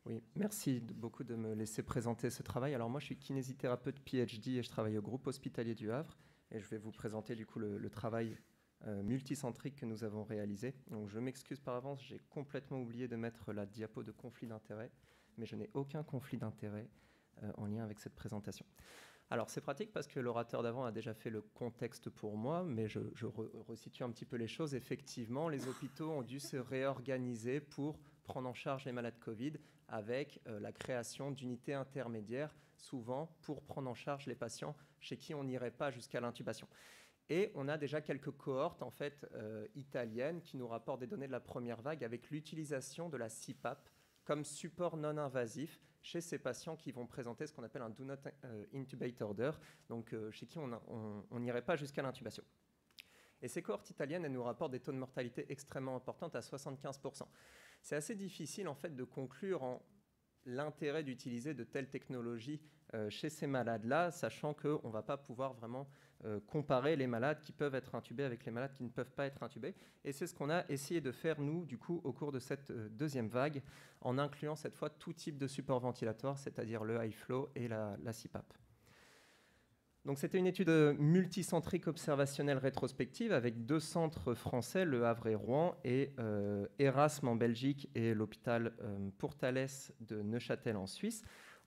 Oui, merci beaucoup de me laisser présenter ce travail. Alors moi, je suis kinésithérapeute PhD et je travaille au groupe hospitalier du Havre. Et je vais vous présenter du coup le travail multicentrique que nous avons réalisé. Donc je m'excuse par avance, j'ai complètement oublié de mettre la diapo de conflit d'intérêts, mais je n'ai aucun conflit d'intérêts en lien avec cette présentation. Alors c'est pratique parce que l'orateur d'avant a déjà fait le contexte pour moi, mais je resitue un petit peu les choses. Effectivement, les hôpitaux ont dû se réorganiser pour prendre en charge les malades Covid avec la création d'unités intermédiaires, souvent pour prendre en charge les patients chez qui on n'irait pas jusqu'à l'intubation. Et on a déjà quelques cohortes en fait, italiennes qui nous rapportent des données de la première vague avec l'utilisation de la CPAP comme support non invasif chez ces patients qui vont présenter ce qu'on appelle un Do Not Intubate Order, donc chez qui on n'irait pas jusqu'à l'intubation. Et ces cohortes italiennes, elles nous rapportent des taux de mortalité extrêmement importants à 75%. C'est assez difficile en fait de conclure en l'intérêt d'utiliser de telles technologies chez ces malades-là, sachant qu'on ne va pas pouvoir vraiment comparer les malades qui peuvent être intubés avec les malades qui ne peuvent pas être intubés. Et c'est ce qu'on a essayé de faire, nous, du coup, au cours de cette deuxième vague, en incluant cette fois tout type de support ventilatoire, c'est-à-dire le high flow et la CPAP. Donc c'était une étude multicentrique observationnelle rétrospective avec 2 centres français, Le Havre et Rouen, et Erasme en Belgique et l'hôpital Pour-Thalès de Neuchâtel en Suisse,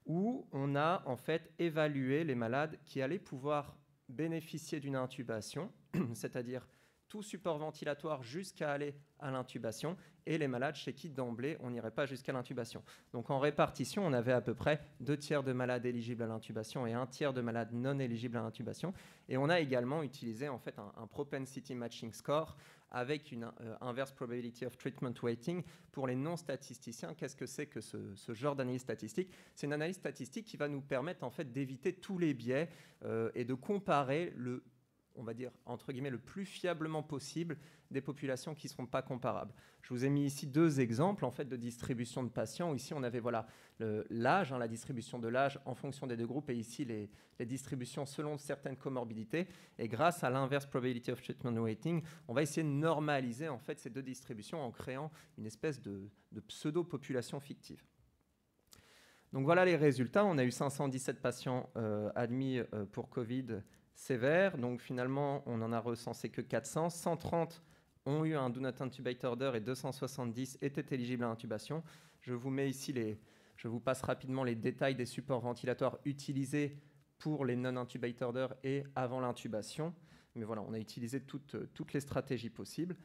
où on a en fait évalué les malades qui allaient pouvoir bénéficier d'une intubation, c'est-à-dire tout support ventilatoire jusqu'à aller à l'intubation, et les malades chez qui d'emblée on n'irait pas jusqu'à l'intubation. Donc en répartition, on avait à peu près 2 tiers de malades éligibles à l'intubation et 1 tiers de malades non éligibles à l'intubation. Et on a également utilisé en fait un propensity matching score avec une inverse probability of treatment weighting pour les non-statisticiens. Qu'est-ce que c'est que ce genre d'analyse statistique? C'est une analyse statistique qui va nous permettre en fait d'éviter tous les biais et de comparer on va dire, entre guillemets, le plus fiablement possible des populations qui ne seront pas comparables. Je vous ai mis ici 2 exemples en fait, de distribution de patients. Ici, on avait voilà, l'âge, la distribution de l'âge en fonction des 2 groupes, et ici, les distributions selon certaines comorbidités. Et grâce à l'inverse probability of treatment weighting, on va essayer de normaliser en fait, ces 2 distributions en créant une espèce de pseudo-population fictive. Donc voilà les résultats. On a eu 517 patients admis pour Covid sévère. Donc finalement, on n'en a recensé que 400. 130 ont eu un Do Not Intubate Order et 270 étaient éligibles à l'intubation. Je vous mets ici je vous passe rapidement les détails des supports ventilatoires utilisés pour les non-intubate order et avant l'intubation. Mais voilà, on a utilisé toutes les stratégies possibles.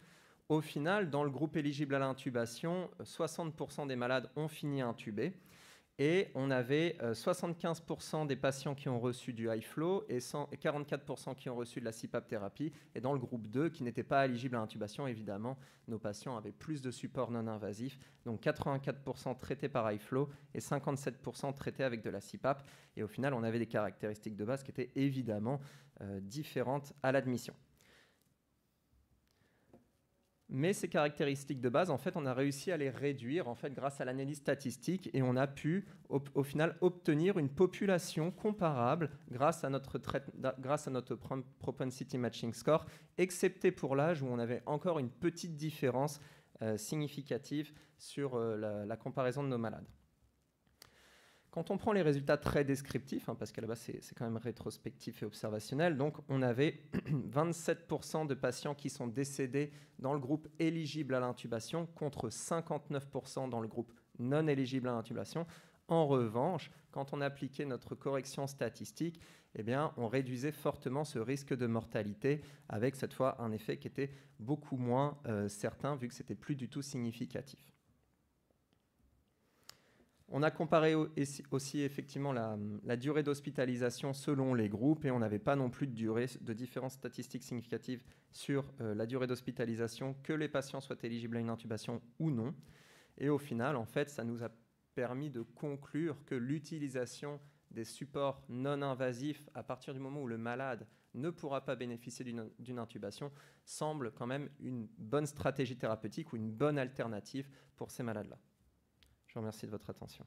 Au final, dans le groupe éligible à l'intubation, 60% des malades ont fini intubés. Et on avait 75% des patients qui ont reçu du high flow et 44% qui ont reçu de la CPAP thérapie. Et dans le groupe 2, qui n'était pas éligible à l'intubation, évidemment, nos patients avaient plus de support non invasif. Donc 84% traités par high flow et 57% traités avec de la CPAP. Et au final, on avait des caractéristiques de base qui étaient évidemment différentes à l'admission. Mais ces caractéristiques de base, en fait, on a réussi à les réduire en fait, grâce à l'analyse statistique et on a pu, au final, obtenir une population comparable grâce à notre propensity matching score, excepté pour l'âge où on avait encore une petite différence significative sur la comparaison de nos malades. Quand on prend les résultats très descriptifs, parce qu'à la base c'est quand même rétrospectif et observationnel, donc on avait 27% de patients qui sont décédés dans le groupe éligible à l'intubation contre 59% dans le groupe non éligible à l'intubation. En revanche, quand on appliquait notre correction statistique, eh bien, on réduisait fortement ce risque de mortalité avec cette fois un effet qui était beaucoup moins certain vu que c'était plus du tout significatif. On a comparé aussi effectivement la durée d'hospitalisation selon les groupes et on n'avait pas non plus de différence statistique significative sur la durée d'hospitalisation, que les patients soient éligibles à une intubation ou non. Et au final, en fait, ça nous a permis de conclure que l'utilisation des supports non invasifs à partir du moment où le malade ne pourra pas bénéficier d'une intubation semble quand même une bonne stratégie thérapeutique ou une bonne alternative pour ces malades-là. Je vous remercie de votre attention.